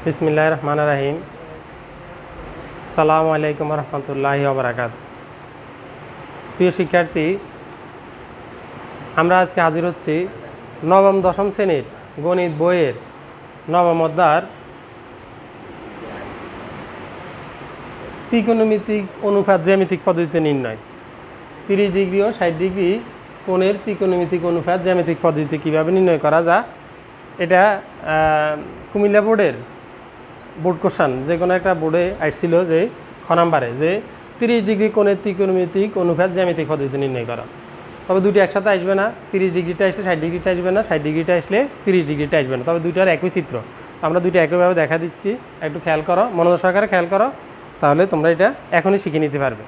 বিসমিল্লাহির রহমানির রহিম। আসসালামু আলাইকুম রহমতুল্লাহি ওয়া বারাকাতুহু। প্রিয় শিক্ষার্থী, আমরা আজকে হাজির হচ্ছি নবম দশম শ্রেণীর গণিত বইয়ের নবম অধ্যায়ের ত্রিকোণমিতিক অনুপাত জ্যামিতিক পদ্ধতিতে নির্ণয়। 30 ডিগ্রি ও 60 ডিগ্রি কোণের ত্রিকোণমিতিক অনুপাত জ্যামিতিক পদ্ধতিতে কীভাবে নির্ণয় করা যায়, এটা কুমিল্লা বোর্ডের বোর্ড কোশ্চান যে কোনো একটা বোর্ডে আসছিল যে খ নাম্বারে যে 30 ডিগ্রি কোণের ত্রিকোণমিতিক অনুপাত জ্যামিতিক পদ্ধতিতে নির্ণয় করা। তবে দুটি একসাথে আসবে না, 30 ডিগ্রিটা আসলে 60 ডিগ্রিটা আসবে না, 60 ডিগ্রিটা আসলে 30 ডিগ্রিটা আসবে না, তবে দুইটার একই চিত্র। আমরা দুইটা একইভাবে দেখা দিচ্ছি, একটু খেয়াল করো, মনোযোগ সহকারে খেয়াল করো, তাহলে তোমরা এটা এখনই শিখে নিতে পারবে।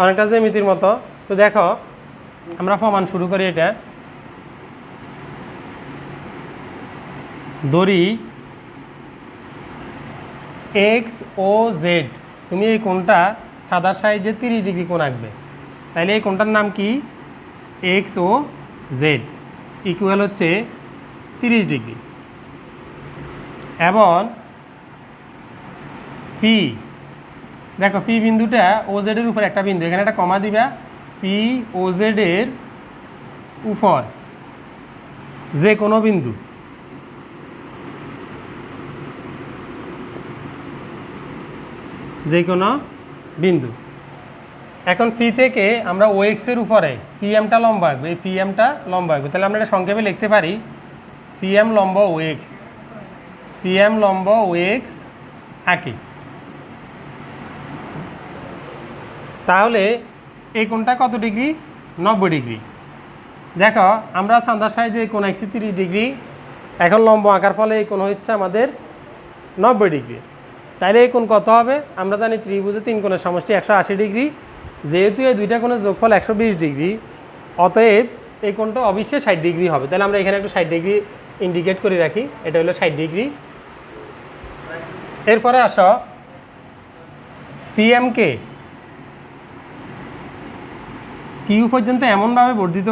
অনেকটা জ্যামিতির মতো। তো দেখো, আমরা প্রমাণ শুরু করি। এটা দড়ি এক্স ও জেড, তুমি এই কোণটা সাদা সাইজে 30 ডিগ্রি কোণ আঁকবে। তাহলে এই কোণটার নাম কি? এক্স ও জেড ইকুয়াল হচ্ছে 30 ডিগ্রি। এবং পি, দেখো পি বিন্দুটা ও জেডের উপর একটা বিন্দু, এখানে একটা কমা দিবা। পি ও জেডের উপর যে কোনো বিন্দু, যে কোনো বিন্দু। এখন পি থেকে আমরা ও এক্সের উপরে পি এমটা লম্ব আঁকবো, এই পি এমটা লম্ব আঁকবো। তাহলে আমরা এটা সংক্ষেপে লিখতে পারি পি এম লম্ব ও এক্স, পি এম লম্ব ও এক্স আঁকি। তাহলে এই কোণটা কত ডিগ্রি? 90 ডিগ্রি। দেখো, আমরা সান্দার সাইজে এই কোণ আঁকছি 30 ডিগ্রি, এখন লম্ব আঁকার ফলে এই কোণ হচ্ছে আমাদের 90 ডিগ্রি। তাইলে এই কোণ কত হবে? আমরা জানি ত্রিভুজে 3 কোণের সমষ্টি 180 ডিগ্রি। যেহেতু এই দুইটা কোণের যোগফল 120 ডিগ্রি, অতএব এই কোণটা অবশ্যই 60 ডিগ্রি হবে। তাহলে আমরা এখানে একটু 60 ডিগ্রি ইন্ডিকেট করে রাখি, এটা হলো 60 ডিগ্রি। এরপরে আসো পিএমকে কিউ পর্যন্ত এমনভাবে বর্ধিত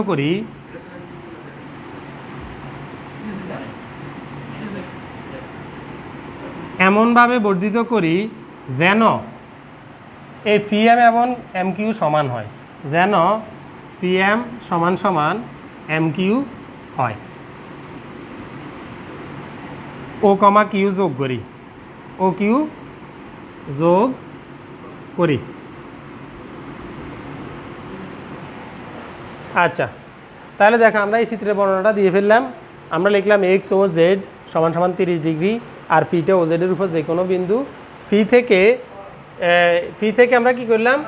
করি যেন এই পিএম এবং এম কিউ সমান হয়, যেন পিএম সমান সমান এম কিউ হয়। ও কমা কিউ যোগ করি, ও কিউ যোগ করি। আচ্ছা, তাহলে দেখো আমরা এই চিত্রের বর্ণনাটা দিয়ে ফেললাম। আমরা লিখলাম এক্স ও জেড সমান সমান 30 ডিগ্রি, আর ফিটা ও জেডের উপর যে কোনো বিন্দু। ফি থেকে আমরা কি করলাম?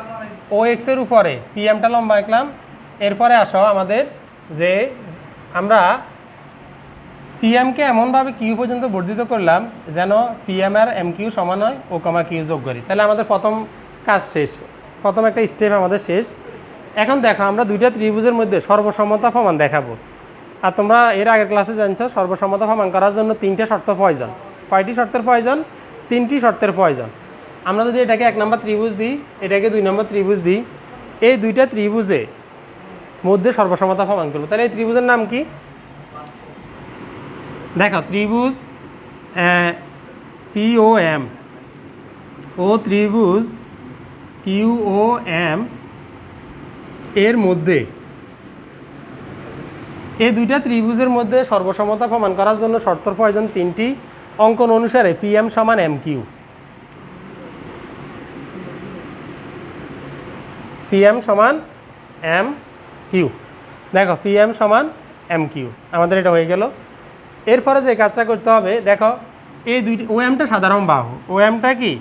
ও এক্সের উপরে পি এমটা লম্বা আঁকলাম। এরপরে আসো আমাদের যে আমরা পিএমকে এমনভাবে কিউ পর্যন্ত বর্ধিত করলাম যেন পিএম আর এম কিউ সমান হয়, ও কমা কিউ যোগ করি। তাহলে আমাদের প্রথম কাজ শেষ, প্রথম একটা স্টেপ আমাদের শেষ। এখন দেখো, আমরা দুইটা ত্রিভুজের মধ্যে সর্বসমতা প্রমাণ দেখাবো। আর তোমরা এর আগের ক্লাসে জানছো সর্বসমতা প্রমাণ করার জন্য 3টে শর্ত প্রয়োজন। কয়টি শর্তের প্রয়োজন? 3টি শর্তের প্রয়োজন। আমরা যদি এটাকে 1 নম্বর ত্রিভুজ দিই, এটাকে 2 নম্বর ত্রিভুজ দিই, এই দুইটা ত্রিভুজে মধ্যে সর্বসমতা প্রমাণ করবো। তাহলে এই ত্রিভুজের নাম কি? দেখো, ত্রিভুজ পি ও এম ও ত্রিভুজ কিউ ও এম এর মধ্যে, এই দুইটা ত্রিভুজের মধ্যে সর্বসমতা প্রমাণ করার জন্য শর্তর প্রয়োজন 3টি। অঙ্কন অনুসারে পি এম সমান এম কিউ, পি এম সমান এম কিউ। দেখো, পি এম সমান এম কিউ, আমাদের এটা হয়ে গেল। এরপরে যে কাজটা করতে হবে, দেখো এই দুইটি, ও এমটা সাধারণ বাহু, ও এমটা কি?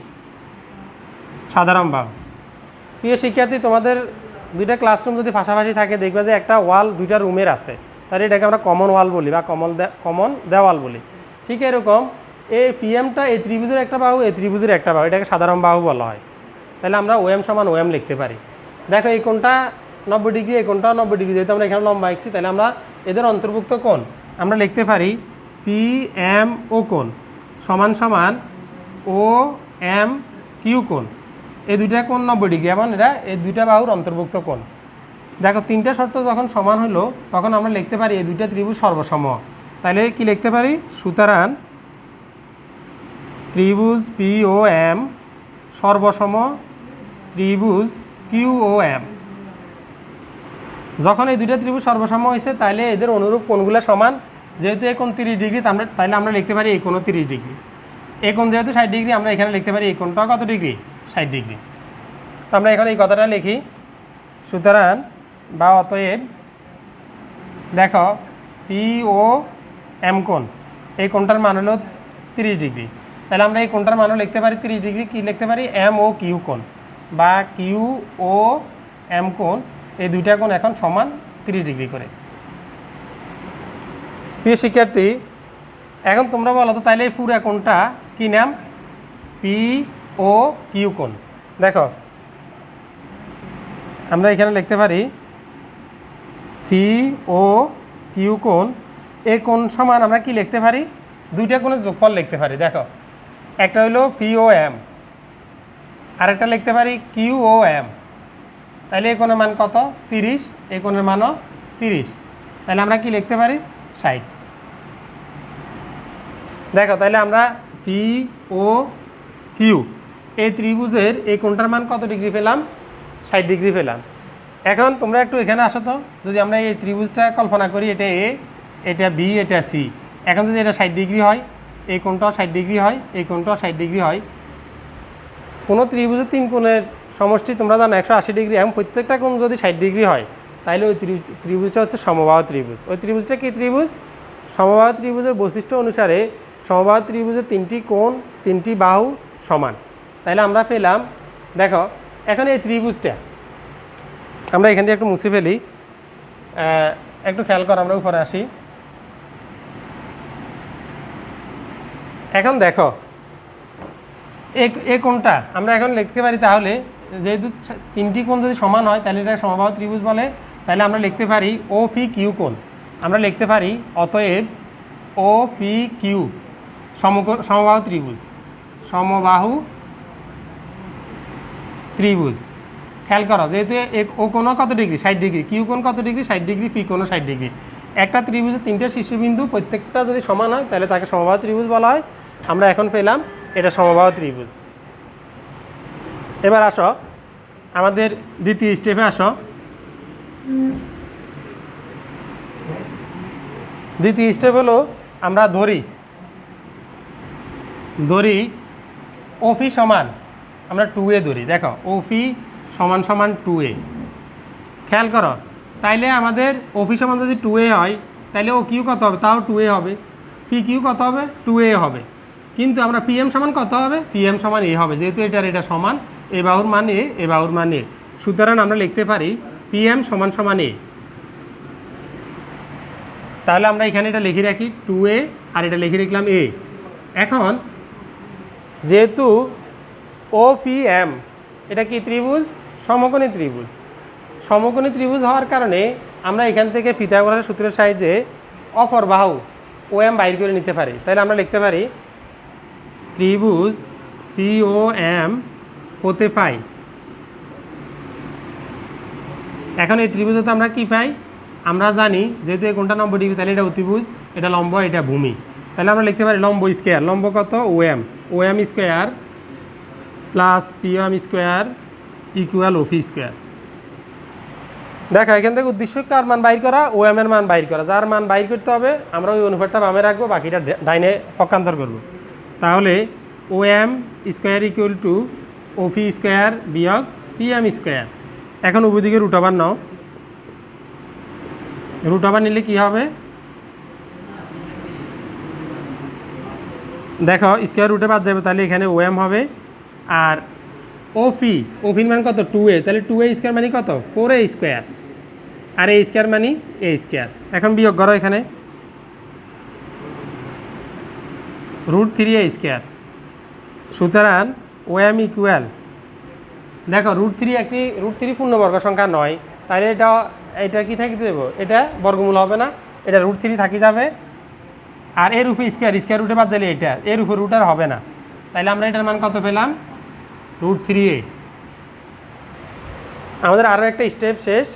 সাধারণ বাহু। প্রিয় শিক্ষার্থী, তোমাদের দুইটা ক্লাসরুম যদি পাশাপাশি থাকে, দেখবে যে একটা ওয়াল দুইটা রুমের আছে, তাহলে এটাকে আমরা কমন ওয়াল বলি বা কমন দেওয়াল বলি। ঠিক এরকম এই পিএমটা এই ত্রিভুজের একটা বাহু, এই ত্রিভুজের একটা বাহু, এটাকে সাধারণ বাহু বলা হয়। তাহলে আমরা ও এম সমান ও এম লিখতে পারি। দেখো, এই কোণটা 90 ডিগ্রি, এই কোণটাও 90 ডিগ্রি, যেহেতু আমরা এখানে লম্বা আঁকছি, তাহলে আমরা এদের অন্তর্ভুক্ত কোণ আমরা লিখতে পারি পি এম ও কোণ সমান সমান ও এম কিউ কোণ। এই দুইটা কোণ 90 ডিগ্রি এবং এরা এই দুইটা বাহুর অন্তর্ভুক্ত কোণ। দেখো, 3টে শর্ত যখন সমান হলো তখন আমরা লিখতে পারি এই দুইটা ত্রিভুজ সর্বসম। তাহলে কি লিখতে পারি? সুতরাং ত্রিভুজ পি ও এম সর্বসম ত্রিভুজ কিউ ও এম। যখন এই দুইটা ত্রিভুজ সর্বসম হয়েছে তাহলে এদের অনুরূপ কোণগুলো সমান। যেহেতু এই কোণ 30 ডিগ্রি তাহলে আমরা লিখতে পারি এই কোণও 30 ডিগ্রি। এই কোণ যেহেতু 60 ডিগ্রি আমরা এখানে লিখতে পারি এই কোণটাও কত ডিগ্রি, 60 ডিগ্রি। তো আমরা এখন এই কথাটা লিখি। সুতরাং বা অতএব দেখো পি ও এম কোণ, এই কোণটার মান হলো 30 ডিগ্রি। তাহলে আমরা এই কোণটার মানও লিখতে পারি 30 ডিগ্রি। কি লিখতে পারি, এম ও কিউ কোণ বা কিউ ও এম কোণ, এই দুইটা কোণ এখন সমান 30 ডিগ্রি করে। প্রিয় শিক্ষার্থী, এখন তোমরা বলো তো তাইলে এই পুরো কোণটা কি নাম, পি ও কিউ কোণ। দেখো আমরা এখানে লিখতে পারি পি ও কিউ কোণ, এই কোণ সমান আমরা কি লিখতে পারি, দুইটা কোণের যোগফল লিখতে পারি। দেখো একটা হলো পি ও এম, আরেকটা লিখতে পারি কিউ ও এম। তাহলে এই কোণের মান কত, 30, এই কোণের মানও 30। তাহলে আমরা কি লিখতে পারি, 60। দেখো তাহলে আমরা পি ও কিউ এই ত্রিভুজের এই কোণটার মান কত ডিগ্রি পেলাম, 60 ডিগ্রি পেলাম। এখন তোমরা একটু এখানে আসো তো, যদি আমরা এই ত্রিভুজটা কল্পনা করি, এটা এ, এটা বি, এটা সি। এখন যদি এটা 60 ডিগ্রি হয়, এই কোণটাও 60 ডিগ্রি হয়, এই কোণটাও 60 ডিগ্রি হয়। কোনো ত্রিভুজের 3 কোণের সমষ্টি তোমরা জানো 180 ডিগ্রি। এখন প্রত্যেকটা কোণ যদি 60 ডিগ্রি হয় তাহলে ওই ত্রিভুজটা হচ্ছে সমবাহু ত্রিভুজ। ওই ত্রিভুজটা কি ত্রিভুজ, সমবাহু ত্রিভুজের বৈশিষ্ট্য অনুসারে সমবাহু ত্রিভুজের 3টি কোণ 3টি বাহু সমান। তাহলে আমরা পেলাম, দেখো এখন এই ত্রিভুজটা আমরা এখান থেকে একটু মুছে ফেলি, একটু খেয়াল করো, আমরা উপরে আসি। এখন দেখো এই কোণটা আমরা এখন লিখতে পারি, তাহলে যেহেতু 3টি কোণ যদি সমান হয় তাহলে এটা সমবাহু ত্রিভুজ বলে। তাহলে আমরা লিখতে পারি ও পি কিউ কোণ, আমরা লিখতে পারি অতএব ও পি কিউ সমবাহু ত্রিভুজ, সমবাহু ত্রিভুজ। খেয়াল করো যেহেতু ও কোণও কত ডিগ্রি, 60 ডিগ্রি, কিউ কোণ কত ডিগ্রি, 60 ডিগ্রি, পি কোণও 60 ডিগ্রি। একটা ত্রিভুজের 3টে শীর্ষবিন্দু প্রত্যেকটা যদি সমান হয় তাহলে তাকে সমবাহু ত্রিভুজ বলা হয়। আমরা এখন পেলাম এটা সমবাহু ত্রিভুজ। এবার আসো আমাদের দ্বিতীয় স্টেপে আসো। দ্বিতীয় স্টেপ হলো আমরা ধরি ওপি সমান, আমরা 2a ধরি। দেখো ওপি সমান সমান 2a। খেয়াল করো তাইলে আমাদের ওপি সমান যদি 2a হয় তাহলে ও কিউ কত হবে, তাও 2a হবে। পি কিউ কত হবে, 2a হবে। কিন্তু আমরা পিএম সমান কত হবে, পিএম সমান এ হবে, যেহেতু এটা সমান, এ বাহুর মান এ, এ বাহুর মান এ। সুতরাং আমরা লিখতে পারি পিএম সমান সমান এ। তাহলে আমরা এখানে এটা লিখে রাখি 2a আর এটা লিখে রাখলাম এ। এখন যেহেতু ও পি এম এটা কি ত্রিভুজ, সমকোণী ত্রিভুজ। সমকোণী ত্রিভুজ হওয়ার কারণে আমরা এখান থেকে পিথাগোরাসের সূত্রের সাহায্যে অপর বাহু ও এম বাইর করে নিতে পারি। তাহলে আমরা লিখতে পারি ত্রিভুজ পি ও এম হতে পাই। এখন এই ত্রিভুজে তো আমরা কি পাই, আমরা জানি যেহেতু এই কোণটা 90 ডিগ্রি তাহলে এটা অতিভুজ, এটা লম্ব, এটা ভূমি। তাহলে আমরা লিখতে পারি লম্ব স্কোয়ার, লম্ব কত O M square plus P M square equal OP square. দেখো এখান থেকে উদ্দেশ্য কার মান বাইর করা, ও এম এর মান বাইর করা। যার মান বাইর করতে হবে আমরা ওই অনুপাতটা বামে রাখবো, বাকিটা ডাইনে পক্ষান্তর করব। তাহলে O M square equal to OP square বিয়োগ পি এম স্কোয়ার। এখন উভয় দিকে রুট ওভার নাও, রুট ওভার নিলে কী হবে, দেখো স্কোয়ার রুটে বাদ যাবে, তাহলে এখানে ও এম হবে। আর ওপির মান কত, 2a, তাহলে 2a স্কোয়ার মানে কত, 4a স্কোয়ার, আর এ স্কোয়ার মানে এ স্কোয়ার। এখন বিয়োগ করো, এখানে √3a স্কোয়ার। সুতরাং ও এম ইকুয়াল, দেখো √3 পূর্ণবর্গ সংখ্যা নয়, তাহলে এটা কি থাকি দেবো, এটা বর্গমূল হবে না, এটা √3 থাকি যাবে। আর এর উপরে স্কোয়ার রুটে বাদ দিলে এটা এর উপর রুট আর হবে না, তাহলে আমরা এটার মান কত পেলাম, √3a। আমাদের আরও একটা স্টেপ শেষ,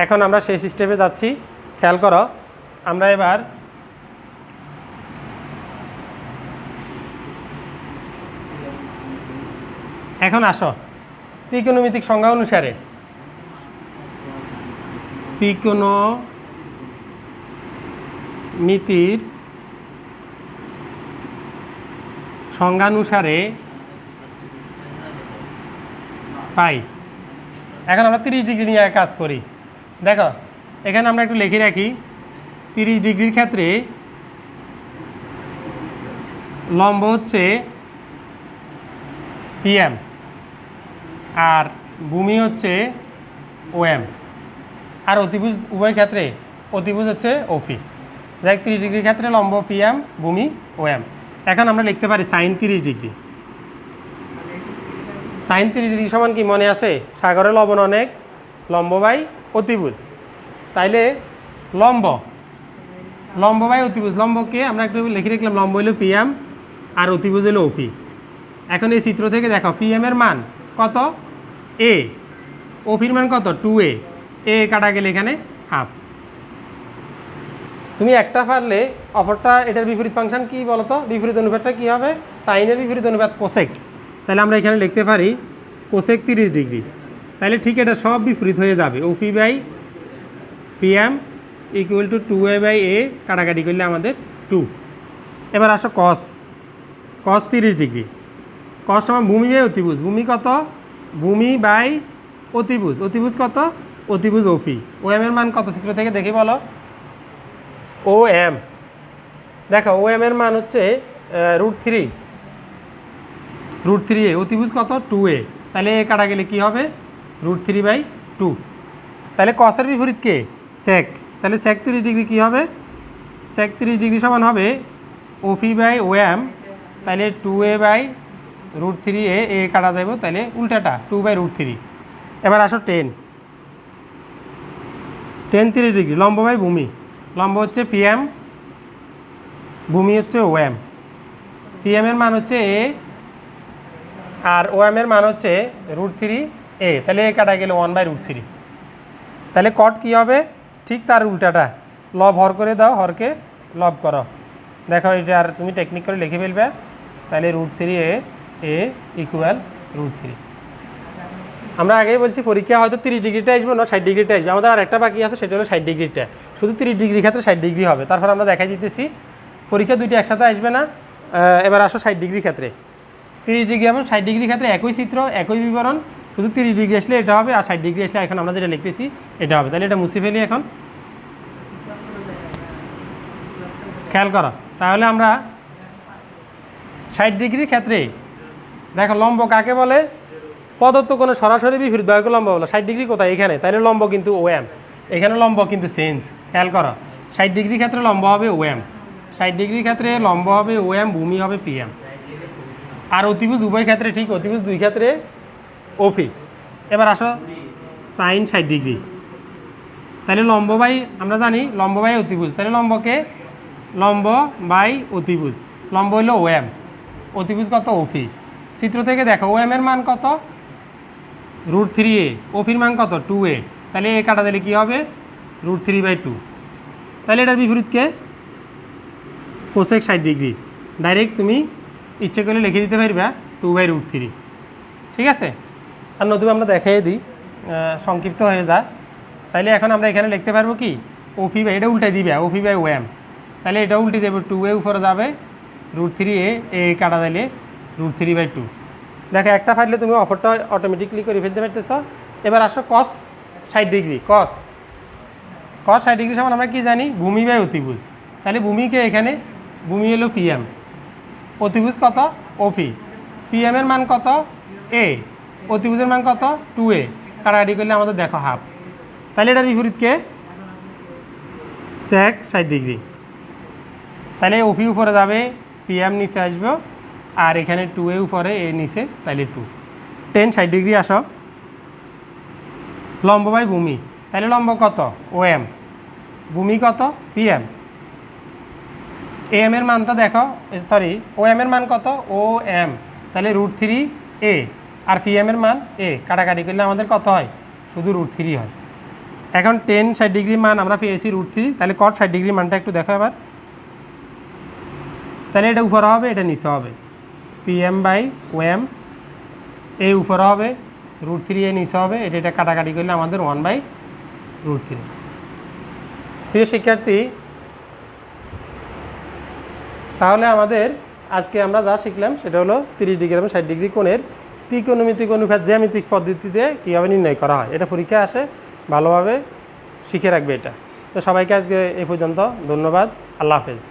এখন আমরা শেষ স্টেপে যাচ্ছি। খেয়াল করো আমরা এবার এখন আসো ত্রিকোণমিতিক সংজ্ঞা অনুসারে ত্রিকোণমিতির সংজ্ঞানুসারে পাই। এখন আমরা 30 ডিগ্রি নিয়ে কাজ করি। দেখো এখানে আমরা একটু লিখে রাখি 30 ডিগ্রির ক্ষেত্রে লম্ব হচ্ছে PM আর ভূমি হচ্ছে OM আর অতিভুজ উভয় ক্ষেত্রে অতিভুজ হচ্ছে OP। দেখ 30 ডিগ্রির ক্ষেত্রে লম্ব PM, ভূমি OM। এখন আমরা লিখতে পারি sin 30 ডিগ্রি। sin 30 ডিগ্রি সমান কি মনে আছে? সাগরে লবণ অনেক, লম্ব বাই অতিভুজ। তাইলে লম্ব বাই অতিভুজ, লম্বকে আমরা একটু লিখে রাখলাম, লম্ব হলো PM আর অতিভুজ হলো OP। এখন এই চিত্র থেকে দেখো PM এর মান কত? A, OPর মান কত? 2A। এ কাটা গেলে এখানে হাফ। তুমি একটা পারলে অপরটা, এটার বিপরীত ফাংশন কি বলতো? বিপরীত অনুপাতটা কি হবে? সাইনের বিপরীত অনুপাত কোসেক। তাহলে আমরা এখানে লিখতে পারি কোসেক 30 ডিগ্রি। তাহলে ঠিক এটা সব বিপরীত হয়ে যাবে। OP by PM equal to 2A by A, কাটাকাটি করলে আমাদের 2। এবার আসো কস 30 ডিগ্রি। কস সমান ভূমি বাই অতিভুজ। ভূমি কত? ভূমি বাই অতিভুজ। অতিভুজ কত? অতিভুজ OP। OM এর মান কত চিত্র থেকে দেখি বলো? OM দেখো OM এর মান হচ্ছে √3A। অতিভুজ কত? 2A। তাহলে এ কাটা গেলে কি হবে? √3/2। তাহলে কসের বিপরীত কে? সেক। তাহলে সেক 30 ডিগ্রি কী হবে? সেক 30 ডিগ্রি সমান হবে OP বাই OM। তাহলে 2A/√3A, এ কাটা যাব, তাহলে উল্টাটা 2/√3। এবার আসো 10 30 ডিগ্রি। লম্ব বাই ভূমি। লম্ব হচ্ছে PM, ভূমি হচ্ছে OM। PM এর মান হচ্ছে A আর OM এর মান হচ্ছে √3A। তাহলে এ কাটা গেলে 1/√3। তাহলে কট কী হবে? ঠিক তার উল্টাটা, লব হর করে দাও, হরকে লব করো। দেখো এটা আর তুমি টেকনিক করে লিখে ফেলবে। তাহলে √3A ইকুয়াল √3। আমরা আগেই বলছি পরীক্ষা হয়তো 30 ডিগ্রিটা আসবে না 60 ডিগ্রিটা আসবে। আমাদের আর একটা বাকি আছে, সেটা হলো 60 ডিগ্রিটা। শুধু 30 ডিগ্রির ক্ষেত্রে 60 ডিগ্রি হবে। তারপর আমরা দেখাই দিতেছি পরীক্ষা দুইটা একসাথে আসবে না। এবার আসো 60 ডিগ্রির ক্ষেত্রে। 30 ডিগ্রি এবং 60 ডিগ্রির ক্ষেত্রে একই চিত্র, একই বিবরণ, শুধু 30 ডিগ্রি আসলে এটা হবে আর 60 ডিগ্রি আসলে এখন আমরা যেটা লিখতেছি এটা হবে। তাহলে এটা মুছে ফেলি এখন, খেয়াল করো। তাহলে আমরা 60 ডিগ্রির ক্ষেত্রে দেখো লম্ব কাকে বলে? প্রদত্ত কোনো সরাসরি বিপরীত বাহুকে লম্ব বলো। 60 ডিগ্রি কোথায়? এখানে। তাহলে লম্ব কিন্তু OM। এখানে লম্ব কিন্তু চেঞ্জ, খেয়াল করো। 60 ডিগ্রির ক্ষেত্রে লম্ব হবে OM, 60 ডিগ্রির ক্ষেত্রে লম্ব হবে OM, ভূমি হবে PM। আর অতিভুজ উভয় ক্ষেত্রে ঠিক, অতিভুজ দুই ক্ষেত্রে OP। এবার আসো সাইন 60 ডিগ্রি। তাহলে লম্ব বাই, আমরা জানি লম্ব বাই অতিভুজ। তাহলে লম্বকে লম্ব বাই অতিভুজ। লম্ব হলো OM, অতিভুজ কত? OP। চিত্র থেকে দেখো OM এর মান কত? √3A। OPর মান কত? 2A। তাহলে এ কাটা দিলে কী হবে? √3/2। তাহলে এটার বিপরীতকে কোসেক 60 ডিগ্রি। ডাইরেক্ট তুমি ইচ্ছে করলে লিখে দিতে পারবে 2/√3। ঠিক আছে? আর নতুন আমরা দেখাই দিই, সংক্ষিপ্ত হয়ে যায়। তাহলে এখন আমরা এখানে লিখতে পারবো কি? OP বাই, এটা উল্টাই দিবে OP বাই OM। তাহলে এটা উল্টে যাবে, 2A উপরে যাবে, √3A, এ কাটা দিলে √3/2। দেখো একটা ফাইলে তুমি অফারটা অটোমেটিকলি করে ফেলতে পারতেছ। এবার আসো কস 60 ডিগ্রি। কস 60 ডিগ্রি সমান আমরা কি জানি? ভূমি বাই অতিভুজ। তাহলে ভূমিকে এখানে, ভূমি হলো PM, অতিভুজ কত? OP। PM এর মান কত? A, অতিভুজের মান কত? 2A। কাটাকাটি করলে আমাদের দেখো হাফ। তাহলে এটার বিপরীতকে সেক 60 ডিগ্রি। তাহলে OP উপরে যাবে, PM নিচে আসবে, আর এখানে 2A উপরে, A নিচে, তাহলে 2। 10 60 ডিগ্রি আসো লম্ব বাই ভূমি। তাহলে লম্ব কত? OM, ভূমি কত? PM। AM এর মানটা দেখো, সরি OM এর মান কত? OM। তাহলে √3A আর PM এর মান A। কাটাকাটি করলে আমাদের কত হয়? শুধু √3 হয়। এখন 10 60 ডিগ্রি মান আমরা পেয়েছি √3। তাহলে কট 60 ডিগ্রি মানটা একটু দেখো এবার। তাহলে এটা উপরে হবে, এটা নিচে হবে, PM বাই OM। এ উপরে হবে √3, এ নিচে হবে, এটা কাটাকাটি করলে আমাদের 1/√3। প্রিয় শিক্ষার্থী, তাহলে আমাদের আজকে আমরা যা শিখলাম সেটা হলো 30 ডিগ্রি এবং 60 ডিগ্রি কোণের ত্রিকোণমিতিক অনুপাত জ্যামিতিক পদ্ধতিতে কীভাবে নির্ণয় করা হয়। এটা পরীক্ষায় আসে, ভালোভাবে শিখে রাখবে এটা। তো সবাইকে আজকে এই পর্যন্ত ধন্যবাদ। আল্লাহ হাফেজ।